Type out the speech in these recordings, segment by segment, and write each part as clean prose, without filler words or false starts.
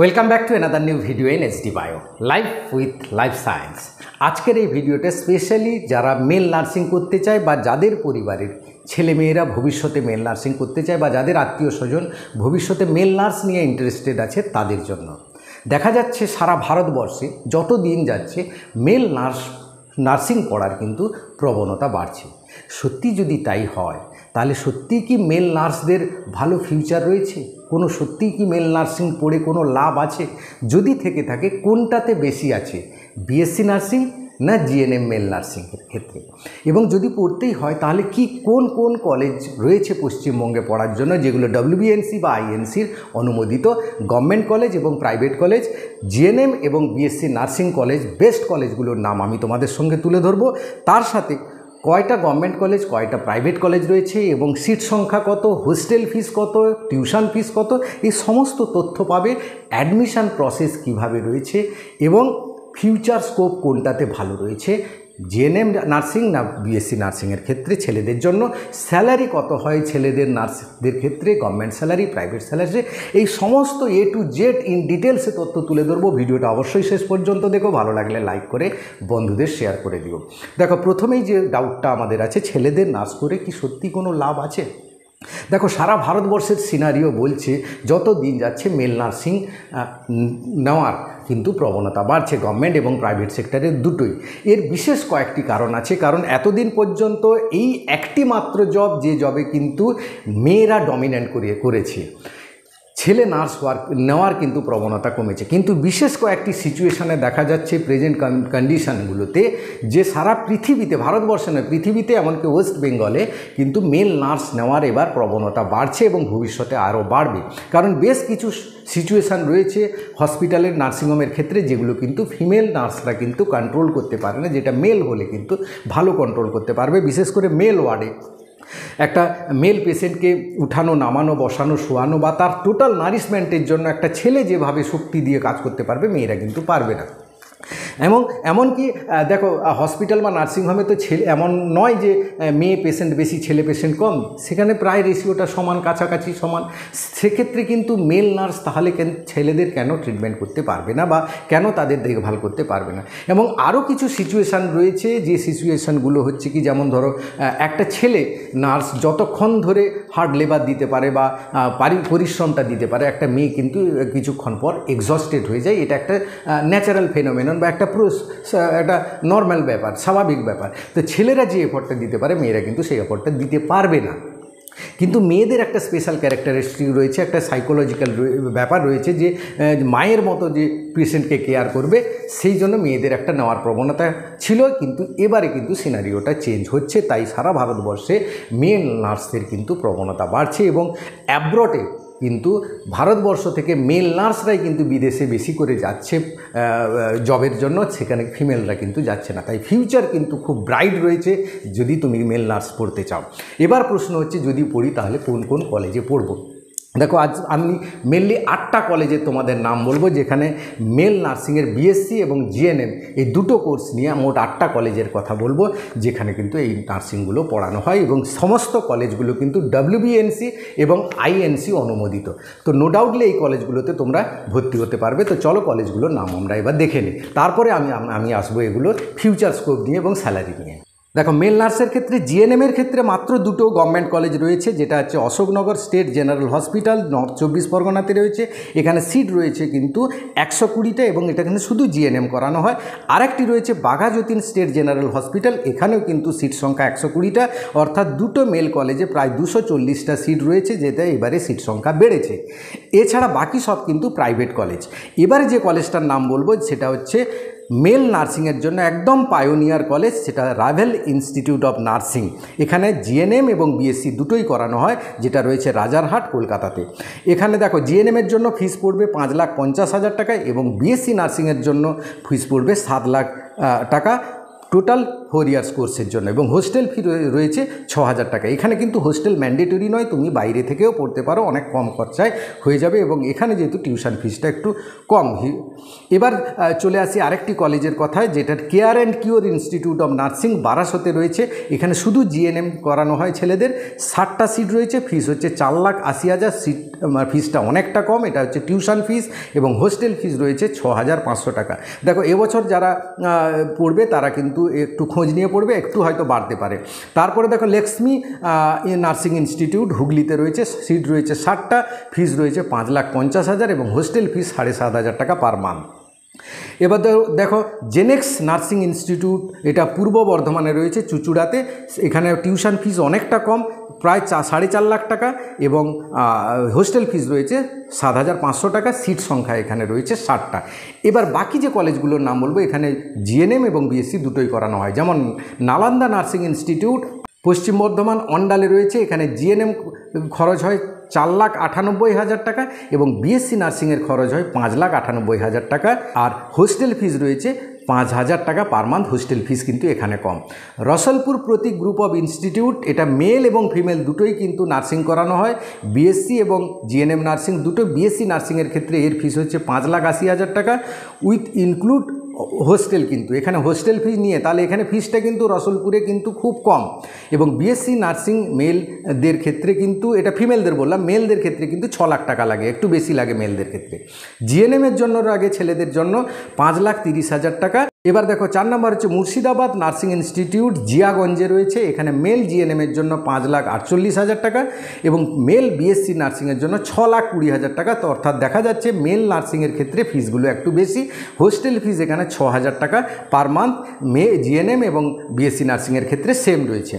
Welcome back to another new video in SD bio life with life science. আজকের এই ভিডিওটা specially যারা mail nursing করতে চায় বা যাদের পরিবারের ছেলেমেয়েরা ভবিষ্যতে মেল নার্সিং করতে চায় বা যাদের আত্মীয় স্বজন ভবিষ্যতে মেল নার্স নিয়ে ইন্টারেস্টেড আছে তাদের জন্য। দেখা যাচ্ছে সারা ভারতবর্ষে যত দিন যাচ্ছে মেল নার্সিং পড়ার কিন্তু প্রবণতা বাড়ছে। সত্যি যদি তাই হয় তাহলে সত্যিই কি মেল নার্সদের ভালো ফিউচার রয়েছে? কোনো সত্যিই কি মেল নার্সিং পড়ে কোনো লাভ আছে? যদি থেকে থাকে কোনটাতে বেশি আছে, বিএসসি নার্সিং না জিএনএম মেল নার্সিংয়ের ক্ষেত্রে? এবং যদি পড়তেই হয় তাহলে কি কোন কোন কলেজ রয়েছে পশ্চিমবঙ্গে পড়ার জন্য, যেগুলো ডব্লিউবিএনসি বা আইএনসির অনুমোদিত গভর্নমেন্ট কলেজ এবং প্রাইভেট কলেজ, জিএনএম এবং বিএসসি নার্সিং কলেজ, বেস্ট কলেজগুলোর নাম আমি তোমাদের সঙ্গে তুলে ধরবো। তার সাথে কয়টা গভর্নমেন্ট কলেজ, কয়টা প্রাইভেট কলেজ রয়েছে এবং সিট সংখ্যা কত, হোস্টেল ফিস কত, টিউশন ফিস কত, এই সমস্ত তথ্য পাবে। অ্যাডমিশান প্রসেস কিভাবে রয়েছে এবং ফিউচার স্কোপ কোনটাতে ভালো রয়েছে, জিএনএম নার্সিং না বিএসসি নার্সিংয়ের ক্ষেত্রে ছেলেদের জন্য, স্যালারি কত হয় ছেলেদের নার্সদের ক্ষেত্রে, গভর্নমেন্ট স্যালারি, প্রাইভেট স্যালারি, এই সমস্ত এ টু জেড ইন ডিটেলসে তথ্য তুলে ধরবো। ভিডিওটা অবশ্যই শেষ পর্যন্ত দেখো, ভালো লাগলে লাইক করে বন্ধুদের শেয়ার করে দিও। দেখো, প্রথমেই যে ডাউটটা আমাদের আছে, ছেলেদের নার্স করে কি সত্যি কোনো লাভ আছে? দেখো, সারা ভারতবর্ষের সিনারিও বলছে যত দিন যাচ্ছে মেল নার্সিং নেওয়ার কিন্তু প্রবণতা বাড়ছে, গভর্নমেন্ট এবং প্রাইভেট সেক্টরের দুটোই। এর বিশেষ কয়েকটি কারণ আছে। কারণ এতদিন পর্যন্ত এই একটি মাত্র জব, যে জবে কিন্তু মেয়েরা ডমিনেন্ট করেছে, ছেলে নার্স নেওয়ার কিন্তু প্রবণতা কমেছে। কিন্তু বিশেষ কয়েকটি সিচুয়েশানে দেখা যাচ্ছে প্রেজেন্ট কন্ডিশনগুলোতে যে সারা পৃথিবীতে, ভারতবর্ষে নয় পৃথিবীতে, এমনকি ওয়েস্ট বেঙ্গলে কিন্তু মেল নার্স নেওয়ার এবার প্রবণতা বাড়ছে এবং ভবিষ্যতে আরও বাড়বে। কারণ বেশ কিছু সিচুয়েশান রয়েছে হসপিটালের নার্সিংহোমের ক্ষেত্রে যেগুলো কিন্তু ফিমেল নার্সরা কিন্তু কন্ট্রোল করতে পারে না, যেটা মেল হলে কিন্তু ভালো কন্ট্রোল করতে পারবে। বিশেষ করে মেল ওয়ার্ডে একটা মেল পেশেন্টকে উঠানো, নামানো, বসানো, শোয়ানো বা তার টোটাল নারিশমেন্টের জন্য একটা ছেলে যেভাবে শক্তি দিয়ে কাজ করতে পারবে, মেয়েরা কিন্তু পারবে না। এমনকি দেখো, হসপিটাল বা নার্সিংহোমে তো ছেলে এমন নয় যে মেয়ে পেশেন্ট বেশি ছেলে পেশেন্ট কম, সেখানে প্রায় রেশিওটা সমান, কাছাকাছি সমান। সেক্ষেত্রে কিন্তু মেল নার্স তাহলে ছেলেদের কেন ট্রিটমেন্ট করতে পারবে না বা কেন তাদের দেখভাল করতে পারবে না? এবং আরও কিছু সিচুয়েশান রয়েছে, যে সিচুয়েশানগুলো হচ্ছে কি, যেমন ধরো একটা ছেলে নার্স যতক্ষণ ধরে হার্ড লেবার দিতে পারে বা পরিশ্রমটা দিতে পারে, একটা মেয়ে কিন্তু কিছুক্ষণ পর এক্সস্টেড হয়ে যায়। এটা একটা ন্যাচারাল ফেনোমেনন বা একটা নর্মাল ব্যাপার, স্বাভাবিক ব্যাপার। তো ছেলেরা যে এফোর্টটা দিতে পারে, মেয়েরা কিন্তু সেই এফোর্টটা দিতে পারবে না। কিন্তু মেয়েদের একটা স্পেশাল ক্যারেক্টারিস্টিক রয়েছে, একটা সাইকোলজিক্যাল ব্যাপার রয়েছে, যে মায়ের মতো যে পেশেন্টকে কেয়ার করবে, সেই জন্য মেয়েদের একটা নেওয়ার প্রবণতা ছিল। কিন্তু এবারে কিন্তু সিনারিওটা চেঞ্জ হচ্ছে। তাই সারা ভারতবর্ষে মেল নার্সদের কিন্তু প্রবণতা বাড়ছে এবং অ্যাব্রডে কিন্তু ভারতবর্ষ থেকে মেল নার্সরাই কিন্তু বিদেশে বেশি করে যাচ্ছে জবের জন্য, সেখানে ফিমেলরা কিন্তু যাচ্ছে না। তাই ফিউচার কিন্তু খুব ব্রাইট রয়েছে যদি তুমি মেল নার্স পড়তে চাও। এবার প্রশ্ন হচ্ছে, যদি পড়ি তাহলে কোন কোন কলেজে পড়ব? দেখো, আজ আমি মেনলি 8টা কলেজে তোমাদের নাম বলবো, যেখানে মেল নার্সিংয়ের বিএসসি এবং জিএনএম এই দুটো কোর্স নিয়ে মোট 8টা কলেজের কথা বলবো, যেখানে কিন্তু এই নার্সিংগুলো পড়ানো হয় এবং সমস্ত কলেজগুলো কিন্তু ডব্লিউবিএনসি এবং আইএনসি অনুমোদিত। তো নো ডাউটলি এই কলেজগুলোতে তোমরা ভর্তি হতে পারবে। তো চলো কলেজগুলোর নাম আমরা এবার দেখে নিই, তারপরে আমি আসবো এগুলোর ফিউচার স্কোপ নিয়ে এবং স্যালারি নিয়ে। দেখো, মেল নার্সের ক্ষেত্রে জিএনএমের ক্ষেত্রে মাত্র দুটো গভর্নমেন্ট কলেজ রয়েছে, যেটা হচ্ছে Ashoknagar state general hospital, north 24 পরগনাতে রয়েছে। এখানে সিট রয়েছে কিন্তু 120টা এবং এটা কিন্তু শুধু জিএনএম করানো হয়। আরেকটি রয়েছে বাঘাযতীন স্টেট জেনারেল হসপিটাল, এখানেও কিন্তু সিট সংখ্যা 120টা, অর্থাৎ দুটো মেল কলেজে প্রায় 240টা সিট রয়েছে, যেটা এবারে সিট সংখ্যা বেড়েছে। এছাড়া বাকি সব কিন্তু প্রাইভেট কলেজ। এবারে যে কলেজটার নাম বলবো সেটা হচ্ছে মেল নার্সিংয়ের জন্য একদম পায়োনিয়ার কলেজ, সেটা রাভেল ইনস্টিটিউট অফ নার্সিং। এখানে জিএনএম এবং বিএসসি দুটোই করানো হয়, যেটা রয়েছে রাজারহাট, কলকাতাতে। এখানে দেখো, জিএনএমের জন্য ফিস পড়বে 5,50,000 টাকা এবং বিএসসি নার্সিংয়ের জন্য ফিস পড়বে 7 লাখ টাকা। টোটাল 4 ইয়ার্স কোর্সের জন্য, এবং হোস্টেল ফি রয়েছে 6,000 টাকা। এখানে কিন্তু হোস্টেল ম্যান্ডেটরি নয়, তুমি বাইরে থেকেও পড়তে পারো, অনেক কম খরচায় হয়ে যাবে, এবং এখানে যেহেতু টিউশন ফিসটা একটু কম। এবার চলে আসি আরেকটি কলেজের কথায়, যেটা care and cure institute of nursing বারাসতে রয়েছে। এখানে শুধু জিএনএম করানো হয় ছেলেদের, 60টা সিট রয়েছে, ফিস হচ্ছে 4,80,000। সিট ফিসটা অনেকটা কম, এটা হচ্ছে টিউশন ফিস, এবং হোস্টেল ফিস রয়েছে 6,500 টাকা। দেখো এবছর যারা পড়বে তারা কিন্তু একটু খোঁজ নিয়ে পড়বে, একটু হয়তো বাড়তে পারে। তারপরে দেখো লক্ষ্মী নার্সিং ইনস্টিটিউট হুগলিতে রয়েছে, সিট রয়েছে 60টা, ফিস রয়েছে 5,50,000 এবং হোস্টেল ফিস 7,500 টাকা পার মান্থ। এবার দেখো জেনেক্স নার্সিং ইনস্টিটিউট, এটা পূর্ব বর্ধমানে রয়েছে, চুঁচুড়াতে। এখানে টিউশন ফিস অনেকটা কম, প্রায় 4.5 লাখ টাকা, এবং হোস্টেল ফিস রয়েছে 7,500 টাকা। সিট সংখ্যা এখানে রয়েছে 60টা। এবার বাকি যে কলেজগুলোর নাম বলবো, এখানে জিএনএম এবং বিএসসি দুটোই করানো হয়। যেমন নালন্দা নার্সিং ইনস্টিটিউট পশ্চিম বর্ধমান অন্ডালে রয়েছে, এখানে জিএনএম খরচ হয় 4,98,000 টাকা, এবং বিএসসি নার্সিংয়ের খরচ হয় 5,98,000 টাকা, আর হোস্টেল ফিস রয়েছে 5,000 টাকা পার মান্থ। হোস্টেল ফিস কিন্তু এখানে কম। রসলপুর প্রতীক গ্রুপ অফ ইনস্টিটিউট, এটা মেল এবং ফিমেল দুটোই কিন্তু নার্সিং করানো হয়, বিএসসি এবং জিএনএম নার্সিং দুটো। বিএসসি নার্সিংয়ের ক্ষেত্রে এর ফিস হচ্ছে 5,80,000 টাকা উইথ ইনক্লুড হোস্টেল। কিন্তু এখানে হোস্টেল ফি নিয়ে, তাহলে এখানে ফিসটা কিন্তু রসলপুরে কিন্তু খুব কম। এবং বিএসসি নার্সিং মেলদের ক্ষেত্রে কিন্তু, এটা ফিমেলদের বললাম, মেলদের ক্ষেত্রে কিন্তু 6 লাখ টাকা লাগে, একটু বেশি লাগে মেলদের ক্ষেত্রে। জিএনএমের জন্য আগে ছেলেদের জন্য 5,30,000 টাকা। এবার দেখো 4 নম্বর হচ্ছে মুর্শিদাবাদ নার্সিং ইনস্টিটিউট, জিয়াগঞ্জে রয়েছে। এখানে মেল জিএনএমের জন্য 5,48,000 টাকা, এবং মেল বিএসসি নার্সিংয়ের জন্য 6,20,000 টাকা। তো অর্থাৎ দেখা যাচ্ছে মেল নার্সিংয়ের ক্ষেত্রে ফিসগুলো একটু বেশি। হোস্টেল ফিস এখানে 6,000 টাকা পার মান্থ। জিএনএম এবং বিএসসি নার্সিংয়ের ক্ষেত্রে সেম রয়েছে।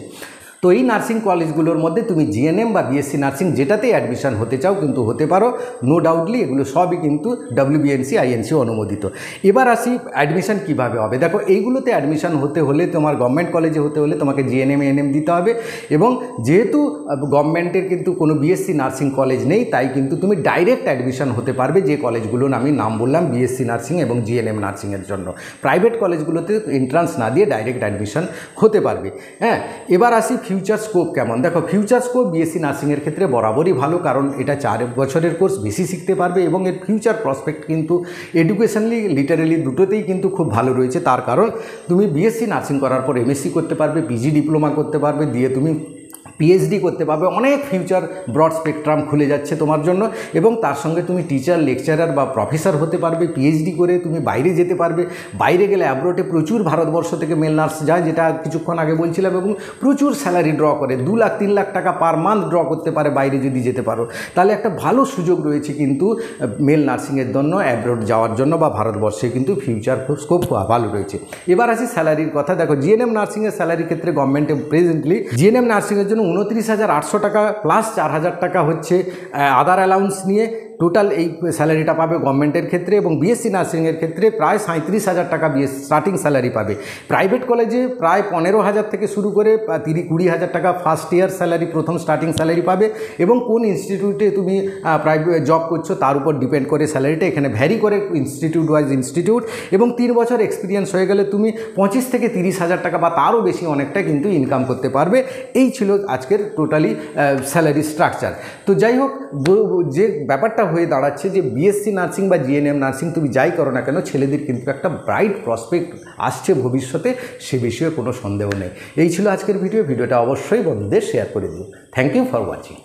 তো এই নার্সিং কলেজগুলোর মধ্যে তুমি জিএনএম বা বিএসসি নার্সিং যেটাতেই অ্যাডমিশন হতে চাও কিন্তু হতে পারো, নো ডাউটলি। এগুলো সবই কিন্তু WBNC INC অনুমোদিত। এবার আসি অ্যাডমিশন কিভাবে হবে। দেখো এইগুলোতে অ্যাডমিশন হতে হলে, তোমার গভর্নমেন্ট কলেজে হতে হলে তোমাকে জিএনএম এএনএম দিতে হবে, এবং যেহেতু গভর্নমেন্টের কিন্তু কোনো বিএসসি নার্সিং কলেজ নেই, তাই কিন্তু তুমি ডাইরেক্ট অ্যাডমিশন হতে পারবে যে কলেজগুলোর আমি নাম বললাম, বিএসসি নার্সিং এবং জিএনএম নার্সিংয়ের জন্য। প্রাইভেট কলেজগুলোতে এন্ট্রান্স না দিয়ে ডাইরেক্ট অ্যাডমিশন হতে পারবে। হ্যাঁ, এবার আসি ফিউচার স্কোপ কেমন। দেখো ফিউচার স্কোপ বিএসসি নার্সিংয়ের ক্ষেত্রে বরাবরই ভালো, কারণ এটা 4 বছরের কোর্স, বেশি শিখতে পারবে, এবং এর ফিউচার প্রসপেক্ট কিন্তু এডুকেশনালি লিটারেলি দুটোতেই কিন্তু খুব ভালো রয়েছে। তার কারণ তুমি বিএসসি নার্সিং করার পর এমএসসি করতে পারবে, পিজি ডিপ্লোমা করতে পারবে, দিয়ে তুমি পিএইচডি করতে পারবে। অনেক ফিউচার ব্রড স্পেকট্রাম খুলে যাচ্ছে তোমার জন্য, এবং তার সঙ্গে তুমি টিচার, লেকচারার বা প্রফেসর হতে পারবে। পিএইচডি করে তুমি বাইরে যেতে পারবে। বাইরে গেলে অ্যাব্রোডে প্রচুর ভারতবর্ষ থেকে মেল নার্স যায়, যেটা কিছুক্ষণ আগে বলছিলাম, এবং প্রচুর স্যালারি ড্র করে, 2 লাখ 3 লাখ টাকা পার মান্থ ড্র করতে পারে বাইরে যদি যেতে পারো। তাহলে একটা ভালো সুযোগ রয়েছে কিন্তু মেল নার্সিংয়ের জন্য, অ্যাব্রোড যাওয়ার জন্য, বা ভারতবর্ষে কিন্তু ফিউচার স্কোপ ভালো রয়েছে। এবার আসি স্যালারির কথা। দেখো জিএনএম নার্সিংয়ের স্যালারি ক্ষেত্রে গভর্নমেন্টে প্রেজেন্টলি জিএনএম নার্সিংয়ের জন্য 29,800 টাকা প্লাস 4,000 টাকা হচ্ছে আদার অ্যালাউন্স নিয়ে টোটাল এই স্যালারিটা পাবে গভর্নমেন্টের ক্ষেত্রে। এবং বিএসসি নার্সিংয়ের ক্ষেত্রে প্রায় 37,000 টাকা স্টার্টিং স্যালারি পাবে। প্রাইভেট কলেজে প্রায় 15,000 থেকে শুরু করে 20,000 টাকা ফার্স্ট ইয়ার স্যালারি, প্রথম স্টার্টিং স্যালারি পাবে। এবং কোন ইনস্টিটিউটে তুমি প্রাইভেট জব করছো তার উপর ডিপেন্ড করে স্যালারিটা এখানে ভ্যারি করে, ইনস্টিটিউট ওয়াইজ ইনস্টিটিউট। এবং 3 বছর এক্সপিরিয়েন্স হয়ে গেলে তুমি 25 থেকে 30,000 টাকা বা তারও বেশি অনেকটা কিন্তু ইনকাম করতে পারবে। এই ছিল আজকের টোটালি স্যালারি স্ট্রাকচার। তো যাই হোক, যে ব্যাপারটা হয়ে দাঁড়াচ্ছে যে বিএসসি নার্সিং বা জিএনএম নার্সিং তুমি যাই করো না কেন, ছেলেদের কিন্তু একটা ব্রাইট প্রসপেক্ট আসছে ভবিষ্যতে, সে বিষয়ে কোনো সন্দেহ নেই। এই ছিল আজকের ভিডিওটা অবশ্যই বন্ধুদের শেয়ার করে দিও। Thank you for watching.